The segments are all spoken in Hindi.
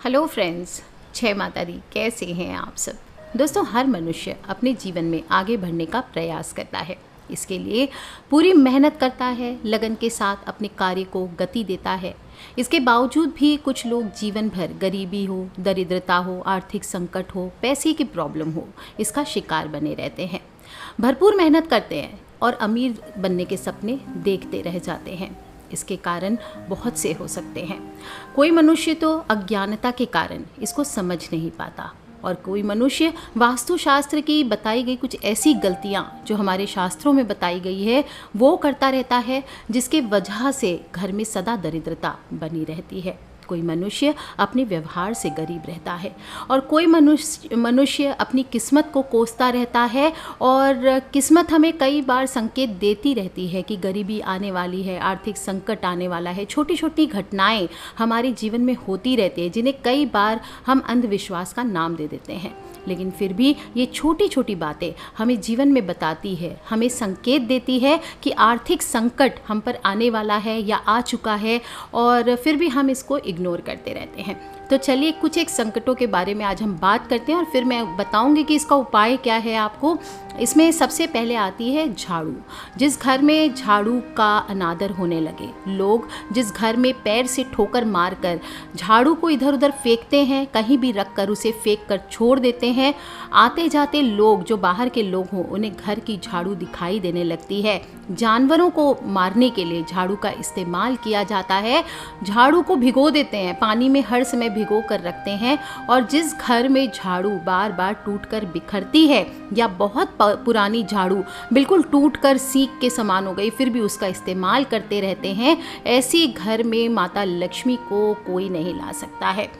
हेलो फ्रेंड्स, जय माता दी। कैसे हैं आप सब? दोस्तों, हर मनुष्य अपने जीवन में आगे बढ़ने का प्रयास करता है। इसके लिए पूरी मेहनत करता है, लगन के साथ अपने कार्य को गति देता है। इसके बावजूद भी कुछ लोग जीवन भर गरीबी हो, दरिद्रता हो, आर्थिक संकट हो, पैसे की प्रॉब्लम हो, इसका शिकार बने रहते हैं। भरपूर मेहनत करते हैं और अमीर बनने के सपने देखते रह जाते हैं। इसके कारण बहुत से हो सकते हैं। कोई मनुष्य तो अज्ञानता के कारण इसको समझ नहीं पाता और कोई मनुष्य वास्तुशास्त्र की बताई गई कुछ ऐसी गलतियां जो हमारे शास्त्रों में बताई गई है वो करता रहता है, जिसके वजह से घर में सदा दरिद्रता बनी रहती है। कोई मनुष्य अपने व्यवहार से गरीब रहता है और कोई मनुष्य अपनी किस्मत को कोसता रहता है और किस्मत हमें कई बार संकेत देती रहती है कि गरीबी आने वाली है, आर्थिक संकट आने वाला है। छोटी छोटी घटनाएं हमारे जीवन में होती रहती है जिन्हें कई बार हम अंधविश्वास का नाम दे देते हैं, लेकिन फिर भी ये छोटी छोटी बातें हमें जीवन में बताती है, हमें संकेत देती है कि आर्थिक संकट हम पर आने वाला है या आ चुका है, और फिर भी हम इसको इग्नोर करते रहते हैं। तो चलिए कुछ एक संकटों के बारे में आज हम बात करते हैं और फिर मैं बताऊंगी कि इसका उपाय क्या है आपको। इसमें सबसे पहले आती है झाड़ू। जिस घर में झाड़ू का अनादर होने लगे, लोग जिस घर में पैर से ठोकर मारकर झाड़ू को इधर उधर फेंकते हैं, कहीं भी रख कर उसे फेंक कर छोड़ देते हैं, आते जाते लोग जो बाहर के लोग हों उन्हें घर की झाड़ू दिखाई देने लगती है। जानवरों को मारने के लिए झाड़ू का इस्तेमाल किया जाता है। झाड़ू को भिगो देते हैं, पानी में हर समय भिगो कर रखते हैं, और जिस घर में झाड़ू बार बार टूट कर बिखरती है या बहुत पुरानी झाड़ू बिल्कुल टूट कर सीक के समान हो गई फिर भी उसका इस्तेमाल करते रहते हैं, ऐसी घर में माता लक्ष्मी को कोई नहीं ला सकता है।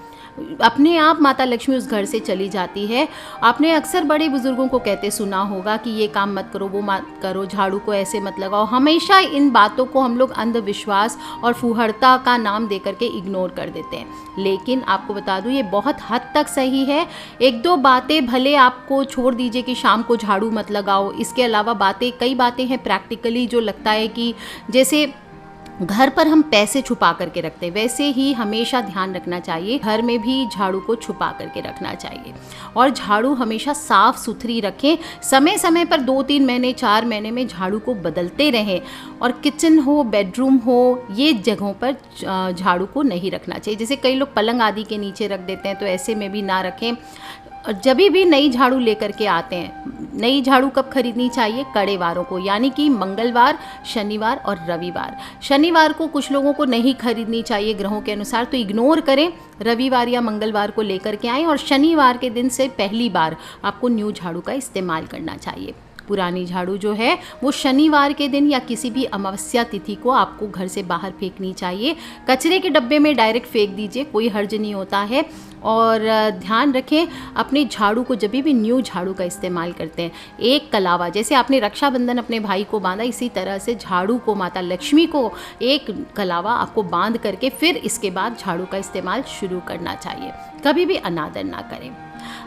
अपने आप माता लक्ष्मी उस घर से चली जाती है। आपने अक्सर बड़े बुजुर्गों को कहते सुना होगा कि ये काम मत करो, वो मत करो, झाड़ू को ऐसे मत लगाओ। हमेशा इन बातों को हम लोग अंधविश्वास और फूहड़ता का नाम देकर के इग्नोर कर देते हैं, लेकिन आपको बता दूं ये बहुत हद तक सही है। एक दो बातें भले आपको छोड़ दीजिए कि शाम को झाड़ू मत लगाओ, इसके अलावा कई बातें हैं प्रैक्टिकली जो लगता है कि जैसे घर पर हम पैसे छुपा करके रखते हैं, वैसे ही हमेशा ध्यान रखना चाहिए घर में भी झाड़ू को छुपा करके रखना चाहिए। और झाड़ू हमेशा साफ सुथरी रखें, समय समय पर 2-3 महीने 4 महीने में झाड़ू को बदलते रहें। और किचन हो, बेडरूम हो, ये जगहों पर झाड़ू को नहीं रखना चाहिए। जैसे कई लोग पलंग आदि के नीचे रख देते हैं, तो ऐसे में भी ना रखें। और जब भी नई झाड़ू लेकर के आते हैं, नई झाड़ू कब खरीदनी चाहिए? कड़े वारों को, यानी कि मंगलवार, शनिवार और रविवार। शनिवार को कुछ लोगों को नहीं खरीदनी चाहिए ग्रहों के अनुसार, तो इग्नोर करें। रविवार या मंगलवार को लेकर के आएँ और शनिवार के दिन से पहली बार आपको न्यू झाड़ू का इस्तेमाल करना चाहिए। पुरानी झाड़ू जो है वो शनिवार के दिन या किसी भी अमावस्या तिथि को आपको घर से बाहर फेंकनी चाहिए। कचरे के डब्बे में डायरेक्ट फेंक दीजिए, कोई हर्ज नहीं होता है। और ध्यान रखें, अपने झाड़ू को जब भी न्यू झाड़ू का इस्तेमाल करते हैं, एक कलावा, जैसे आपने रक्षाबंधन अपने भाई को बांधा, इसी तरह से झाड़ू को माता लक्ष्मी को एक कलावा आपको बांध करके फिर इसके बाद झाड़ू का इस्तेमाल शुरू करना चाहिए। कभी भी अनादर ना करें।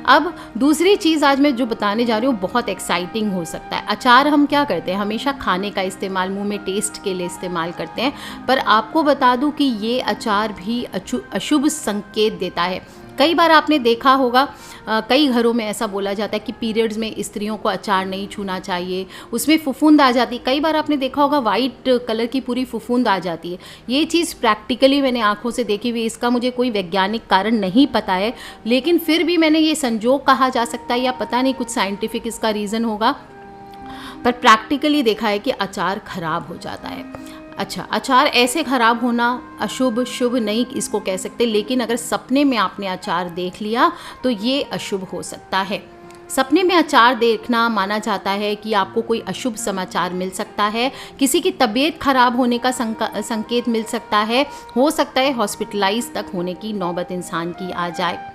अब दूसरी चीज़ आज मैं जो बताने जा रही हूँ बहुत एक्साइटिंग हो सकता है। अचार हम क्या करते हैं, हमेशा खाने का इस्तेमाल, मुंह में टेस्ट के लिए इस्तेमाल करते हैं, पर आपको बता दूं कि ये अचार भी अशुभ संकेत देता है। कई बार आपने देखा होगा, कई घरों में ऐसा बोला जाता है कि पीरियड्स में स्त्रियों को अचार नहीं छूना चाहिए, उसमें फुफुंद आ जाती है। कई बार आपने देखा होगा वाइट कलर की पूरी फुफुंद आ जाती है। ये चीज़ प्रैक्टिकली मैंने आंखों से देखी हुई, इसका मुझे कोई वैज्ञानिक कारण नहीं पता है, लेकिन फिर भी मैंने ये संजोग कहा जा सकता है या पता नहीं कुछ साइंटिफिक इसका रीज़न होगा, पर प्रैक्टिकली देखा है कि अचार खराब हो जाता है। अच्छा, अचार ऐसे खराब होना अशुभ शुभ नहीं इसको कह सकते, लेकिन अगर सपने में आपने अचार देख लिया तो ये अशुभ हो सकता है। सपने में अचार देखना माना जाता है कि आपको कोई अशुभ समाचार मिल सकता है, किसी की तबीयत खराब होने का संकेत मिल सकता है, हो सकता है हॉस्पिटलाइज तक होने की नौबत इंसान की आ जाए।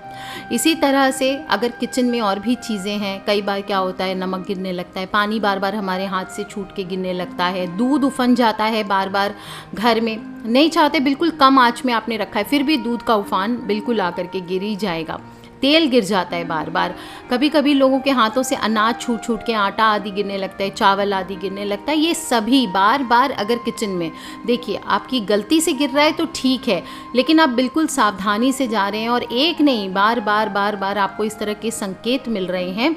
इसी तरह से अगर किचन में और भी चीज़ें हैं, कई बार क्या होता है नमक गिरने लगता है, पानी बार बार हमारे हाथ से छूट के गिरने लगता है, दूध उफन जाता है बार बार घर में, नहीं चाहते, बिल्कुल कम आंच में आपने रखा है फिर भी दूध का उफान बिल्कुल आकर के गिर ही जाएगा। तेल गिर जाता है बार बार, कभी कभी लोगों के हाथों से अनाज छूट छूट के आटा आदि गिरने लगता है, चावल आदि गिरने लगता है। ये सभी बार बार अगर किचन में देखिए आपकी गलती से गिर रहा है तो ठीक है, लेकिन आप बिल्कुल सावधानी से जा रहे हैं और एक नहीं बार बार आपको इस तरह के संकेत मिल रहे हैं,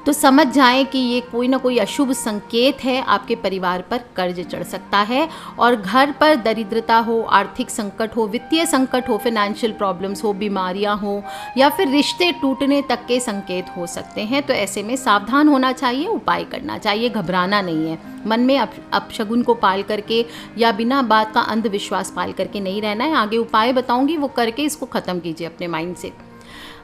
तो समझ जाएं कि ये कोई ना कोई अशुभ संकेत है। आपके परिवार पर कर्ज चढ़ सकता है और घर पर दरिद्रता हो, आर्थिक संकट हो, वित्तीय संकट हो, फाइनेंशियल प्रॉब्लम्स हो, बीमारियां हो या फिर रिश्ते टूटने तक के संकेत हो सकते हैं। तो ऐसे में सावधान होना चाहिए, उपाय करना चाहिए, घबराना नहीं है। मन में अपशगुन को पाल करके या बिना बात का अंधविश्वास पाल करके नहीं रहना है। आगे उपाय बताऊंगी, वो करके इसको ख़त्म कीजिए अपने माइंड से।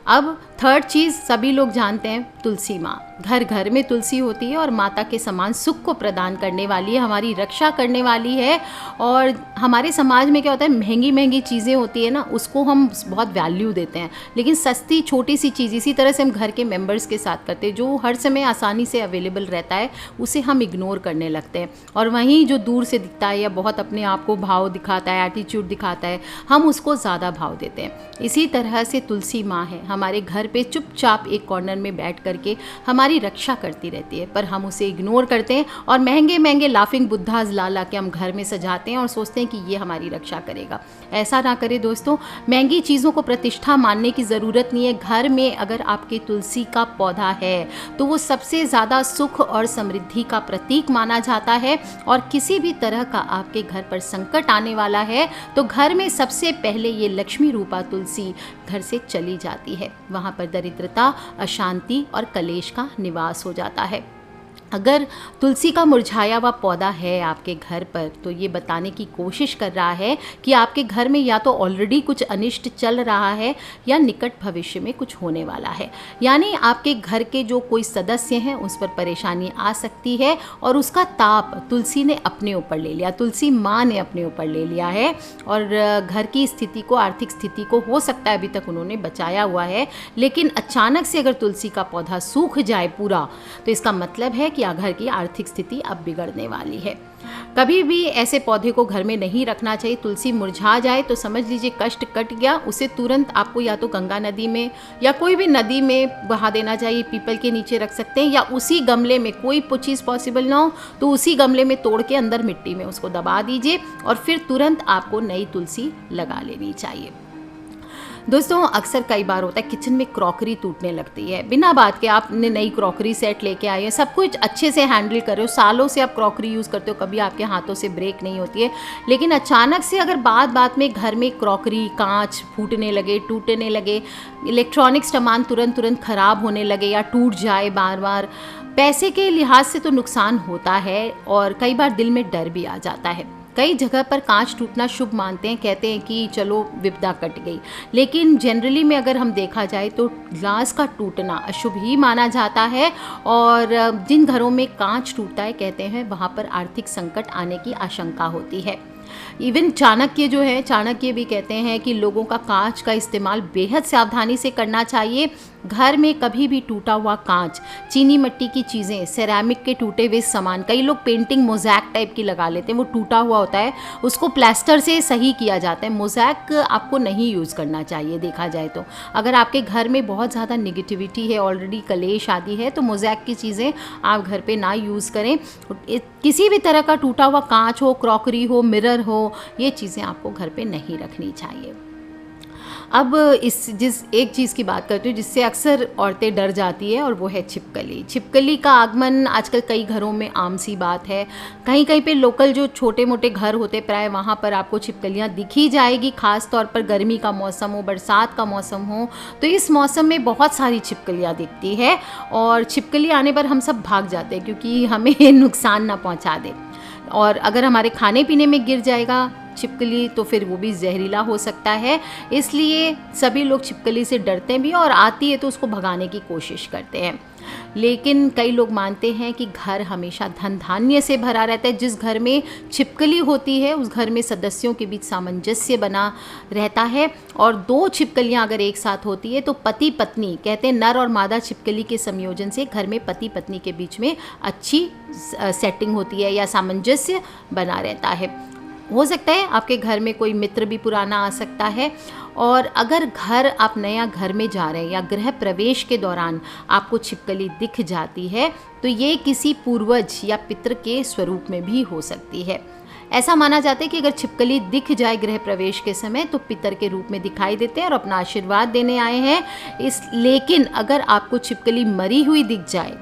अब थर्ड चीज़ सभी लोग जानते हैं, तुलसी माँ। घर घर में तुलसी होती है और माता के समान सुख को प्रदान करने वाली है, हमारी रक्षा करने वाली है। और हमारे समाज में क्या होता है, महंगी महंगी चीज़ें होती है ना, उसको हम बहुत वैल्यू देते हैं, लेकिन सस्ती छोटी सी चीज़ इसी तरह से हम घर के मेंबर्स के साथ करते हैं, जो हर समय आसानी से अवेलेबल रहता है उसे हम इग्नोर करने लगते हैं। और वहीं जो दूर से दिखता है या बहुत अपने आप को भाव दिखाता है, एटीट्यूड दिखाता है, हम उसको ज़्यादा भाव देते हैं। इसी तरह से तुलसी माँ है, हमारे घर पे चुपचाप एक कॉर्नर में बैठ करके हमारी रक्षा करती रहती है, पर हम उसे इग्नोर करते हैं और महंगे महंगे लाफिंग बुद्धाज ला के हम घर में सजाते हैं और सोचते हैं कि ये हमारी रक्षा करेगा। ऐसा ना करें दोस्तों, महंगी चीज़ों को प्रतिष्ठा मानने की ज़रूरत नहीं है। घर में अगर आपके तुलसी का पौधा है तो वो सबसे ज़्यादा सुख और समृद्धि का प्रतीक माना जाता है। और किसी भी तरह का आपके घर पर संकट आने वाला है तो घर में सबसे पहले ये लक्ष्मी रूपा तुलसी घर से चली जाती है। वहाँ पर दरिद्रता, अशांति और कलेश का निवास हो जाता है। अगर तुलसी का मुरझाया हुआ पौधा है आपके घर पर तो ये बताने की कोशिश कर रहा है कि आपके घर में या तो ऑलरेडी कुछ अनिष्ट चल रहा है या निकट भविष्य में कुछ होने वाला है। यानी आपके घर के जो कोई सदस्य हैं उस पर परेशानी आ सकती है और उसका ताप तुलसी ने अपने ऊपर ले लिया, तुलसी माँ ने अपने ऊपर ले लिया है। और घर की स्थिति को, आर्थिक स्थिति को हो सकता है अभी तक उन्होंने बचाया हुआ है, लेकिन अचानक से अगर तुलसी का पौधा सूख जाए पूरा तो इसका मतलब है कि घर की आर्थिक स्थिति अब बिगड़ने वाली है। कभी भी ऐसे पौधे को घर में नहीं रखना चाहिए। तुलसी मुरझा जाए तो समझ लीजिए कष्ट कट गया, उसे तुरंत आपको या तो गंगा नदी में या कोई भी नदी में बहा देना चाहिए, पीपल के नीचे रख सकते हैं, या उसी गमले में, कोई चीज़ पॉसिबल ना हो तो उसी गमले में तोड़ के अंदर मिट्टी में उसको दबा दीजिए और फिर तुरंत आपको नई तुलसी लगा लेनी चाहिए। दोस्तों अक्सर कई बार होता है किचन में क्रॉकरी टूटने लगती है, बिना बात के आपने नई क्रॉकरी सेट लेके आए हैं, सब कुछ अच्छे से हैंडल कर रहे हो, सालों से आप क्रॉकरी यूज़ करते हो, कभी आपके हाथों से ब्रेक नहीं होती है, लेकिन अचानक से अगर बात में घर में क्रॉकरी, कांच फूटने लगे, टूटने लगे, इलेक्ट्रॉनिक सामान तुरंत ख़राब होने लगे या टूट जाए बार बार, पैसे के लिहाज से तो नुकसान होता है और कई बार दिल में डर भी आ जाता है। कई जगह पर कांच टूटना शुभ मानते हैं, कहते हैं कि चलो विपदा कट गई, लेकिन जनरली में अगर हम देखा जाए तो ग्लास का टूटना अशुभ ही माना जाता है। और जिन घरों में कांच टूटता है कहते हैं वहाँ पर आर्थिक संकट आने की आशंका होती है। इवन चाणक्य जो है, चाणक्य भी कहते हैं कि लोगों का कांच का इस्तेमाल बेहद सावधानी से करना चाहिए। घर में कभी भी टूटा हुआ कांच, चीनी मिट्टी की चीज़ें, सेरामिक के टूटे हुए सामान, कई लोग पेंटिंग मोज़ैक टाइप की लगा लेते हैं, वो टूटा हुआ होता है, उसको प्लास्टर से सही किया जाता है। मोज़ैक आपको नहीं यूज़ करना चाहिए देखा जाए तो। अगर आपके घर में बहुत ज़्यादा निगेटिविटी है, ऑलरेडी कलेश आदि है, तो मोज़ैक की चीज़ें आप घर पे ना यूज़ करें। किसी भी तरह का टूटा हुआ कांच हो, क्रॉकरी हो, मिरर हो, ये चीज़ें आपको घर पे नहीं रखनी चाहिए। अब एक चीज़ की बात करती हूँ जिससे अक्सर औरतें डर जाती है और वो है छिपकली। छिपकली का आगमन आजकल कई घरों में आम सी बात है। कहीं कहीं पे लोकल जो छोटे मोटे घर होते प्राय वहाँ पर आपको छिपकलियाँ दिख ही जाएगी, ख़ास तौर पर गर्मी का मौसम हो, बरसात का मौसम हो, तो इस मौसम में बहुत सारी छिपकलियाँ दिखती है और छिपकली आने पर हम सब भाग जाते हैं क्योंकि हमें नुकसान ना पहुँचा दे। और अगर हमारे खाने पीने में गिर जाएगा छिपकली तो फिर वो भी जहरीला हो सकता है, इसलिए सभी लोग छिपकली से डरते भी और आती है तो उसको भगाने की कोशिश करते हैं। लेकिन कई लोग मानते हैं कि घर हमेशा धन धान्य से भरा रहता है। जिस घर में छिपकली होती है उस घर में सदस्यों के बीच सामंजस्य बना रहता है। और दो छिपकलियां अगर एक साथ होती है तो पति पत्नी, कहते हैं नर और मादा छिपकली के संयोजन से घर में पति पत्नी के बीच में अच्छी सेटिंग होती है या सामंजस्य बना रहता है। हो सकता है आपके घर में कोई मित्र भी पुराना आ सकता है और अगर आप नया घर में जा रहे हैं या गृह प्रवेश के दौरान आपको छिपकली दिख जाती है तो ये किसी पूर्वज या पितृ के स्वरूप में भी हो सकती है। ऐसा माना जाता है कि अगर छिपकली दिख जाए गृह प्रवेश के समय तो पितर के रूप में दिखाई देते हैं और अपना आशीर्वाद देने आए हैं। लेकिन अगर आपको छिपकली मरी हुई दिख जाए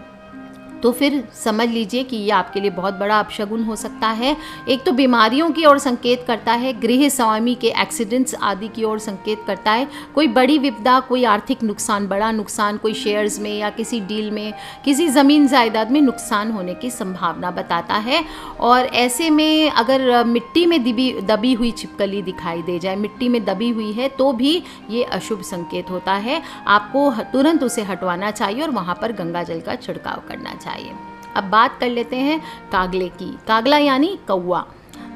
तो फिर समझ लीजिए कि ये आपके लिए बहुत बड़ा अपशगुन हो सकता है। एक तो बीमारियों की ओर संकेत करता है, गृह स्वामी के एक्सीडेंट्स आदि की ओर संकेत करता है, कोई बड़ी विपदा, कोई आर्थिक नुकसान, बड़ा नुकसान, कोई शेयर्स में या किसी डील में, किसी ज़मीन जायदाद में नुकसान होने की संभावना बताता है। और ऐसे में अगर मिट्टी में दबी हुई छिपकली दिखाई दे जाए, मिट्टी में दबी हुई है, तो भी ये अशुभ संकेत होता है। आपको तुरंत उसे हटवाना चाहिए और वहाँ पर गंगा जल का छिड़काव करना चाहिए। अब बात कर लेते हैं कागले की। कागला यानी कौवा।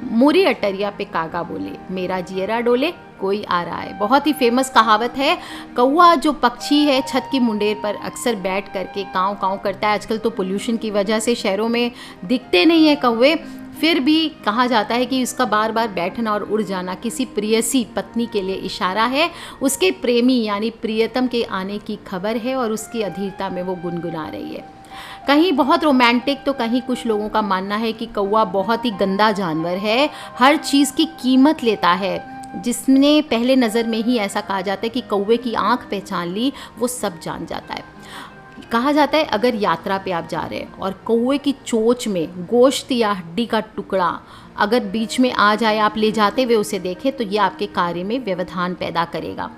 मोरी अटरिया पे कागा बोले, मेरा जियरा डोले, कोई आ रहा है। बहुत ही फेमस कहावत है। कौवा जो पक्षी है छत की मुंडेर पर अक्सर बैठ करके काँव काँव करता है। आजकल तो पोल्यूशन की वजह से शहरों में दिखते नहीं है कौवे, फिर भी कहा जाता है कि उसका बार बार बैठना और उड़ जाना किसी प्रियसी पत्नी के लिए इशारा है। उसके प्रेमी यानी प्रियतम के आने की खबर है और उसकी अधीरता में वो गुनगुना रही है। कहीं बहुत रोमांटिक तो कहीं कुछ लोगों का मानना है कि कौवा बहुत ही गंदा जानवर है, हर चीज़ की कीमत लेता है। जिसने पहले नज़र में ही ऐसा कहा जाता है कि कौवे की आंख पहचान ली वो सब जान जाता है। कहा जाता है अगर यात्रा पे आप जा रहे हैं और कौवे की चोंच में गोश्त या हड्डी का टुकड़ा अगर बीच में आ जाए, आप ले जाते हुए उसे देखें, तो ये आपके कार्य में व्यवधान पैदा करेगा।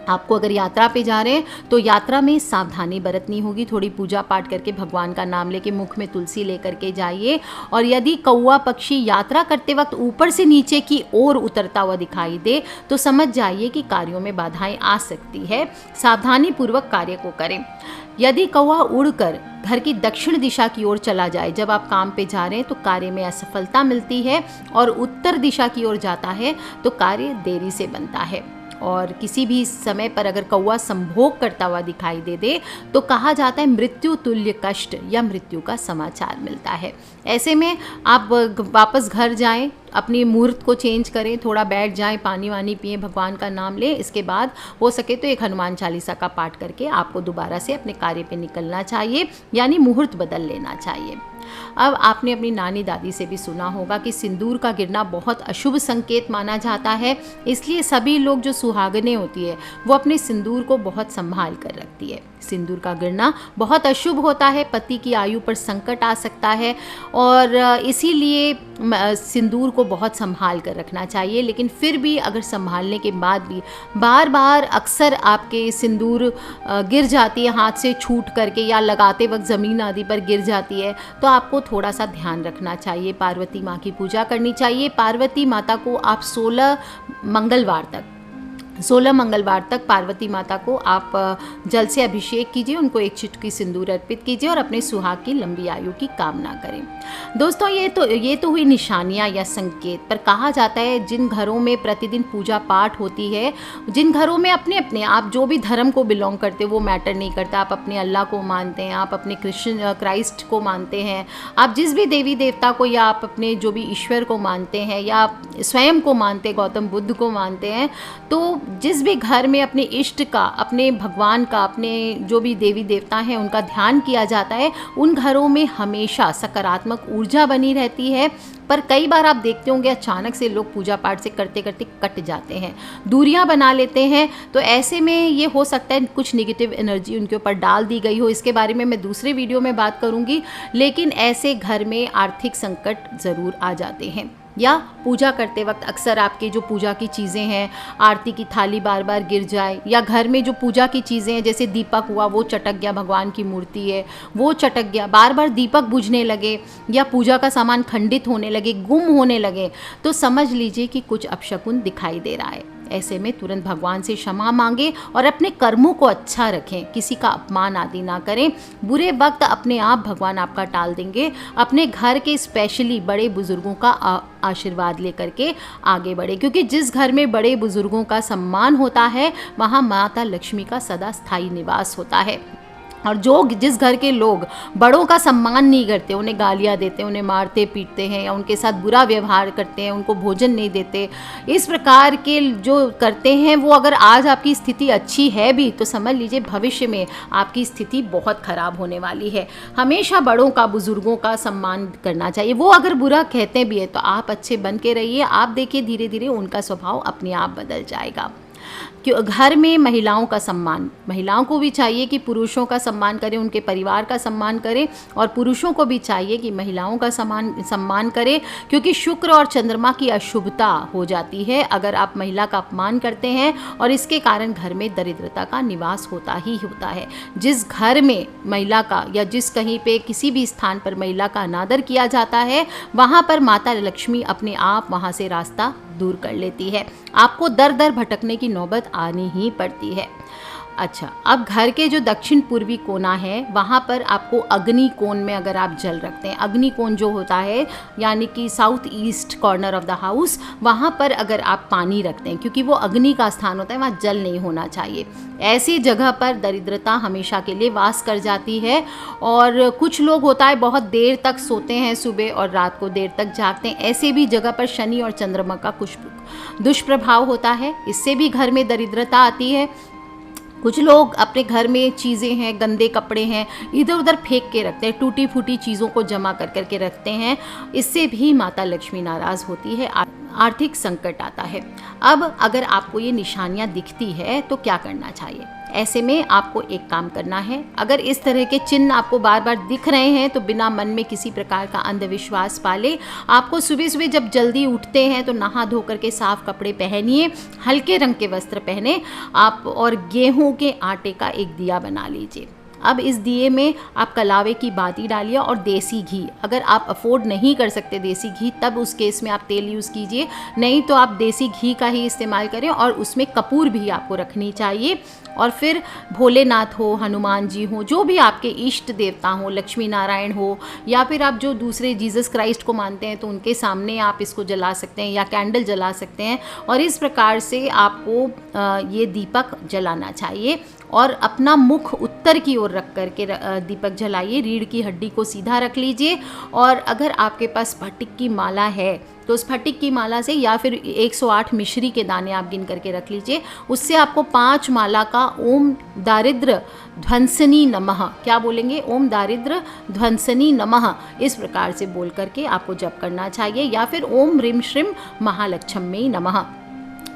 आपको अगर यात्रा पे जा रहे हैं तो यात्रा में सावधानी बरतनी होगी। थोड़ी पूजा पाठ करके भगवान का नाम लेके मुख में तुलसी लेकर के जाइए। और यदि कौवा पक्षी यात्रा करते वक्त ऊपर से नीचे की ओर उतरता हुआ दिखाई दे तो समझ जाइए कि कार्यों में बाधाएं आ सकती है। सावधानी पूर्वक कार्य को करें। यदि कौवा उड़कर घर की दक्षिण दिशा की ओर चला जाए जब आप काम पे जा रहे हैं तो कार्य में असफलता मिलती है, और उत्तर दिशा की ओर जाता है तो कार्य देरी से बनता है। और किसी भी समय पर अगर कौवा संभोग करता हुआ दिखाई दे तो कहा जाता है मृत्यु तुल्य कष्ट या मृत्यु का समाचार मिलता है। ऐसे में आप वापस घर जाएं, अपनी मुहूर्त को चेंज करें, थोड़ा बैठ जाएं, पानी वानी पिएं, भगवान का नाम लें। इसके बाद हो सके तो एक हनुमान चालीसा का पाठ करके आपको दोबारा से अपने कार्य पे निकलना चाहिए, यानी मुहूर्त बदल लेना चाहिए। अब आपने अपनी नानी दादी से भी सुना होगा कि सिंदूर का गिरना बहुत अशुभ संकेत माना जाता है, इसलिए सभी लोग जो सुहागनें होती है वो अपने सिंदूर को बहुत संभाल कर रखती है। सिंदूर का गिरना बहुत अशुभ होता है, पति की आयु पर संकट आ सकता है और इसीलिए सिंदूर को बहुत संभाल कर रखना चाहिए। लेकिन फिर भी अगर संभालने के बाद भी बार बार अक्सर आपके सिंदूर गिर जाती है हाथ से छूट करके या लगाते वक्त ज़मीन आदि पर गिर जाती है तो आपको थोड़ा सा ध्यान रखना चाहिए। पार्वती माँ की पूजा करनी चाहिए। पार्वती माता को आप 16 मंगलवार तक पार्वती माता को आप जल से अभिषेक कीजिए, उनको एक चुटकी सिंदूर अर्पित कीजिए और अपने सुहाग की लंबी आयु की कामना करें। दोस्तों ये तो हुई निशानियाँ या संकेत। पर कहा जाता है जिन घरों में प्रतिदिन पूजा पाठ होती है, जिन घरों में अपने आप जो भी धर्म को बिलोंग करते वो मैटर नहीं करता, आप अपने अल्लाह को मानते हैं, आप अपने क्राइस्ट को मानते हैं, आप जिस भी देवी देवता को या आप अपने जो भी ईश्वर को मानते हैं या आप स्वयं को मानते हैं, गौतम बुद्ध को मानते हैं, तो जिस भी घर में अपने इष्ट का, अपने भगवान का, अपने जो भी देवी देवता हैं उनका ध्यान किया जाता है, उन घरों में हमेशा सकारात्मक ऊर्जा बनी रहती है। पर कई बार आप देखते होंगे अचानक से लोग पूजा पाठ से करते करते कट जाते हैं, दूरियां बना लेते हैं। तो ऐसे में ये हो सकता है कुछ नेगेटिव एनर्जी उनके ऊपर डाल दी गई हो। इसके बारे में मैं दूसरे वीडियो में बात करूंगी। लेकिन ऐसे घर में आर्थिक संकट ज़रूर आ जाते हैं। या पूजा करते वक्त अक्सर आपके जो पूजा की चीज़ें हैं, आरती की थाली बार बार गिर जाए, या घर में जो पूजा की चीज़ें हैं जैसे दीपक हुआ वो चटक गया, भगवान की मूर्ति है वो चटक गया, बार बार दीपक बुझने लगे या पूजा का सामान खंडित होने लगे, गुम होने लगे, तो समझ लीजिए कि कुछ अपशकुन दिखाई दे रहा है। ऐसे में तुरंत भगवान से क्षमा मांगे और अपने कर्मों को अच्छा रखें, किसी का अपमान आदि ना करें। बुरे वक्त अपने आप भगवान आपका टाल देंगे। अपने घर के स्पेशली बड़े बुजुर्गों का आशीर्वाद लेकर के आगे बढ़े, क्योंकि जिस घर में बड़े बुजुर्गों का सम्मान होता है वहाँ माता लक्ष्मी का सदा स्थायी निवास होता है। और जिस घर के लोग बड़ों का सम्मान नहीं करते, उन्हें गालियाँ देते हैं, उन्हें मारते पीटते हैं या उनके साथ बुरा व्यवहार करते हैं, उनको भोजन नहीं देते, इस प्रकार के जो करते हैं, वो अगर आज आपकी स्थिति अच्छी है भी तो समझ लीजिए भविष्य में आपकी स्थिति बहुत ख़राब होने वाली है। हमेशा बड़ों का, बुज़ुर्गों का सम्मान करना चाहिए। वो अगर बुरा कहते भी है तो आप अच्छे बन के रहिए, आप देखिए धीरे धीरे उनका स्वभाव अपने आप बदल जाएगा। क्यों घर में महिलाओं का सम्मान, महिलाओं को भी चाहिए कि पुरुषों का सम्मान करें, उनके परिवार का सम्मान करें, और पुरुषों को भी चाहिए कि महिलाओं का सम्मान करें, क्योंकि शुक्र और चंद्रमा की अशुभता हो जाती है अगर आप महिला का अपमान करते हैं, और इसके कारण घर में दरिद्रता का निवास होता ही होता है। जिस घर में महिला का या जिस कहीं पे किसी भी स्थान पर महिला का अनादर किया जाता है, वहाँ पर माता लक्ष्मी अपने आप वहाँ से रास्ता दूर कर लेती है। आपको दर दर भटकने की नौबत आनी ही पड़ती है। अच्छा, अब घर के जो दक्षिण पूर्वी कोना है वहाँ पर आपको अग्नि कोण में अगर आप जल रखते हैं, अग्नि कोण जो होता है यानी कि south east corner of the house, वहाँ पर अगर आप पानी रखते हैं, क्योंकि वो अग्नि का स्थान होता है, वहाँ जल नहीं होना चाहिए। ऐसी जगह पर दरिद्रता हमेशा के लिए वास कर जाती है। और कुछ लोग होता है बहुत देर तक सोते हैं सुबह और रात को देर तक जागते हैं, ऐसे भी जगह पर शनि और चंद्रमा का कुछ दुष्प्रभाव होता है, इससे भी घर में दरिद्रता आती है। कुछ लोग अपने घर में चीज़ें हैं, गंदे कपड़े हैं, इधर उधर फेंक के रखते हैं, टूटी फूटी चीज़ों को जमा कर करके रखते हैं, इससे भी माता लक्ष्मी नाराज़ होती है, आर्थिक संकट आता है। अब अगर आपको ये निशानियाँ दिखती है तो क्या करना चाहिए? ऐसे में आपको एक काम करना है, अगर इस तरह के चिन्ह आपको बार बार दिख रहे हैं तो बिना मन में किसी प्रकार का अंधविश्वास पाले, आपको सुबह सुबह जब जल्दी उठते हैं तो नहा धो करके साफ कपड़े पहनिए, हल्के रंग के वस्त्र पहने आप, और गेहूं के आटे का एक दिया बना लीजिए। अब इस दिए में आप कलावे की बाती डालिए और देसी घी, अगर आप अफोर्ड नहीं कर सकते देसी घी तब उस केस में आप तेल यूज़ कीजिए, नहीं तो आप देसी घी का ही इस्तेमाल करें, और उसमें कपूर भी आपको रखनी चाहिए। और फिर भोलेनाथ हो, हनुमान जी हो, जो भी आपके इष्ट देवता हो, लक्ष्मी नारायण हो, या फिर आप जो दूसरे जीसस क्राइस्ट को मानते हैं तो उनके सामने आप इसको जला सकते हैं या कैंडल जला सकते हैं। और इस प्रकार से आपको ये दीपक जलाना चाहिए और अपना मुख उत्तर की ओर रख करके दीपक जलाइए, रीढ़ की हड्डी को सीधा रख लीजिए। और अगर आपके पास स्फटिक की माला है तो स्फटिक की माला से या फिर 108 मिश्री के दाने आप गिन करके रख लीजिए, उससे आपको 5 माला का ओम दारिद्र ध्वंसनी नमः, क्या बोलेंगे? ओम दारिद्र ध्वंसनी नमः, इस प्रकार से बोल करके आपको जप करना चाहिए, या फिर ओम ह्रीम श्रीम महालक्ष्मी नमः।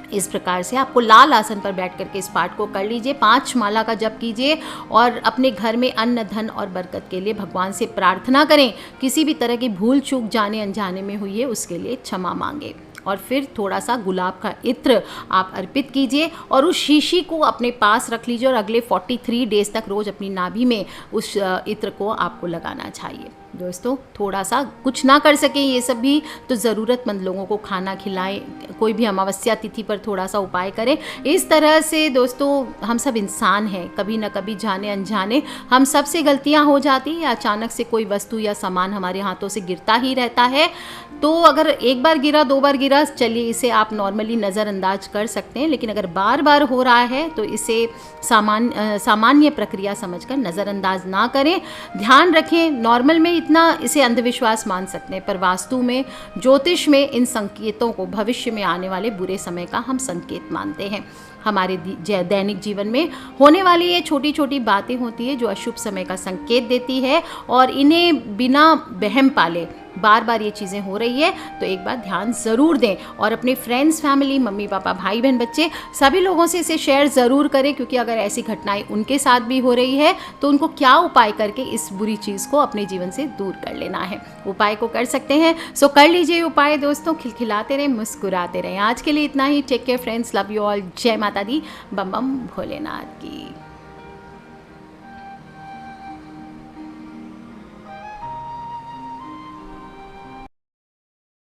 इस प्रकार से आपको लाल आसन पर बैठ करके इस पाठ को कर लीजिए, 5 माला का जप कीजिए और अपने घर में अन्न धन और बरकत के लिए भगवान से प्रार्थना करें। किसी भी तरह की भूल चूक जाने अनजाने में हुई है उसके लिए क्षमा मांगे। और फिर थोड़ा सा गुलाब का इत्र आप अर्पित कीजिए और उस शीशी को अपने पास रख लीजिए और अगले 43 डेज तक रोज़ अपनी नाभि में उस इत्र को आपको लगाना चाहिए। दोस्तों, थोड़ा सा कुछ ना कर सकें ये सब भी तो ज़रूरतमंद लोगों को खाना खिलाएं, कोई भी अमावस्या तिथि पर थोड़ा सा उपाय करें। इस तरह से दोस्तों हम सब इंसान हैं, कभी ना कभी जाने अनजाने हम सब से गलतियां हो जाती हैं, अचानक से कोई वस्तु या सामान हमारे हाथों से गिरता ही रहता है। तो अगर एक बार गिरा, 2 बार गिरा, चलिए इसे आप नॉर्मली नज़रअंदाज कर सकते हैं, लेकिन अगर बार बार हो रहा है तो इसे सामान्य प्रक्रिया समझकर नज़रअंदाज ना करें। ध्यान रखें, नॉर्मल में इतना इसे अंधविश्वास मान सकते हैं, पर वास्तु में, ज्योतिष में इन संकेतों को भविष्य में आने वाले बुरे समय का हम संकेत मानते हैं। हमारे दैनिक जीवन में होने वाली ये छोटी छोटी बातें होती है जो अशुभ समय का संकेत देती है, और इन्हें बिना वहम पाले बार बार ये चीज़ें हो रही है तो एक बार ध्यान ज़रूर दें और अपने फ्रेंड्स, फैमिली, मम्मी पापा, भाई बहन, बच्चे सभी लोगों से इसे शेयर ज़रूर करें, क्योंकि अगर ऐसी घटनाएं उनके साथ भी हो रही है तो उनको क्या उपाय करके इस बुरी चीज़ को अपने जीवन से दूर कर लेना है। उपाय को कर सकते हैं, सो कर लीजिए उपाय दोस्तों। खिलखिलाते रहें, मुस्कुराते रहें। आज के लिए इतना ही। Take care friends, love you all. जय माता दी, बम बम भोलेनाथ की।